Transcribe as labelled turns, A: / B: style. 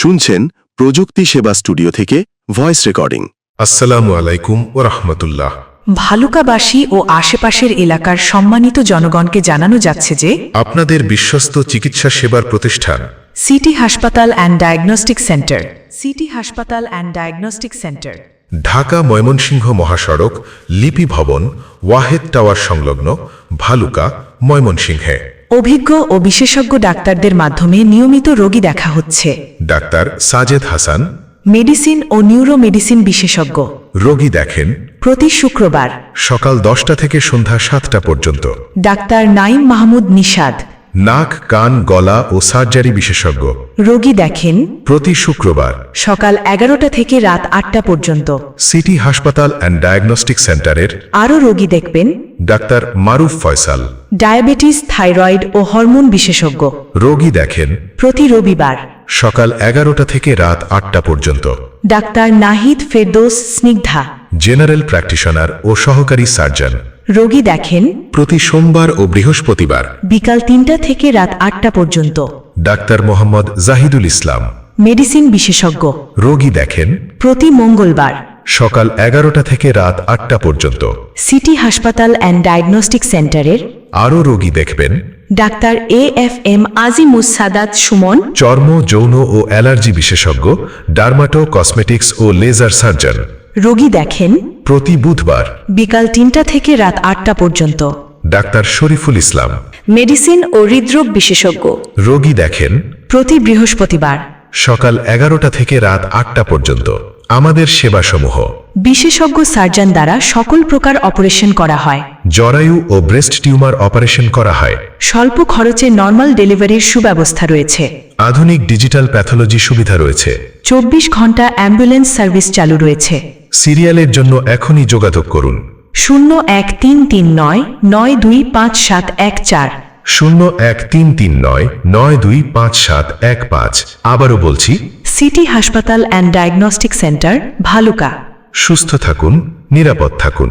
A: শুনছেন প্রযুক্তি সেবা স্টুডিও থেকে ভয়েস রেকর্ডিং।
B: আসসালামু আলাইকুম ওয়া রাহমাতুল্লাহ।
C: ভালুকাবাসী ও আশেপাশের এলাকার সম্মানিত জনগণকে জানানো যাচ্ছে যে
B: আপনাদের বিশ্বস্ত চিকিৎসা সেবার প্রতিষ্ঠান
C: সিটি হাসপাতাল অ্যান্ড ডায়াগনস্টিক সেন্টার সিটি হাসপাতাল and diagnostic centre
B: Dhaka Mymensingh মহাসড়ক লিপি ভবন ওয়াহেদ টাওয়ার সংলগ্ন ভালুকা ময়মনসিংহে
C: অভিজ্ঞ ও বিশেষজ্ঞ ডাক্তারদের মাধ্যমে নিয়মিত রোগী দেখা হচ্ছে।
B: ডাক্তার সাজেদ হাসান
C: মেডিসিন ও নিউরো মেডিসিন বিশেষজ্ঞ
B: রোগী দেখেন
C: প্রতি শুক্রবার
B: সকাল 10টা থেকে সন্ধ্যা 7টা পর্যন্ত।
C: ডাক্তার নাইম মাহমুদ নিশাদ
B: নাক কান গলা ও সার্জারি বিশেষজ্ঞ
C: রোগী দেখেন
B: প্রতি শুক্রবার
C: সকাল 11টা থেকে রাত 8টা পর্যন্ত।
B: সিটি হাসপাতাল অ্যান্ড ডায়াগনস্টিক সেন্টারের
C: আরও রোগী দেখবেন
B: ডাক্তার মারুফ ফয়সাল
C: ডায়াবেটিস থাইরয়েড ও হরমোন বিশেষজ্ঞ
B: রোগী দেখেন
C: প্রতি রবিবার
B: সকাল 11টা থেকে রাত 8টা পর্যন্ত।
C: Doctor Nahid Ferdous Snigdha
B: general practitioner ও সহকারী সার্জন
C: রোগী দেখেন
B: প্রতি সোমবার ও বৃহস্পতিবার
C: বিকাল 3টা থেকে রাত 8টা পর্যন্ত।
B: ডাক্তার মোহাম্মদ জাহিদুল ইসলাম
C: মেডিসিন বিশেষজ্ঞ
B: রোগী দেখেন
C: প্রতি মঙ্গলবার
B: সকাল 11টা থেকে রাত 8টা পর্যন্ত।
C: সিটি হাসপাতাল অ্যান্ড ডায়াগনস্টিক সেন্টারের
B: আরও রোগী দেখবেন
C: ডাক্তার AFM আজিমুস সাদাত সুমন
B: চর্ম যৌন ও অ্যালার্জি বিশেষজ্ঞ ডার্মাটো কসমেটিক্স ও লেজার সার্জন
C: রোগী দেখেন
B: প্রতি বুধবার
C: বিকাল 3টা থেকে রাত 8টা পর্যন্ত।
B: ডাক্তার শরীফুল ইসলাম
C: মেডিসিন ও হৃদরোগ বিশেষজ্ঞ
B: রোগী দেখেন
C: প্রতি বৃহস্পতিবার
B: সকাল 11টা থেকে রাত 8টা পর্যন্ত। আমাদের সেবাসমূহ
C: বিশেষজ্ঞ সার্জন দ্বারা সকল প্রকার অপারেশন করা হয়।
B: জরায়ু ও ব্রেস্ট টিউমার অপারেশন করা হয়।
C: স্বল্প খরচে নর্মাল ডেলিভারির সুব্যবস্থা রয়েছে।
B: আধুনিক ডিজিটাল প্যাথোলজি সুবিধা রয়েছে।
C: 24 ঘন্টা অ্যাম্বুলেন্স সার্ভিস চালু রয়েছে।
B: সিরিয়ালের জন্য এখনই যোগাযোগ করুন
C: 01339925714
B: 01339925715। আবারও বলছি
C: সিটি হাসপাতাল অ্যান্ড ডায়াগনস্টিক সেন্টার ভালুকা।
B: সুস্থ থাকুন, নিরাপদ থাকুন।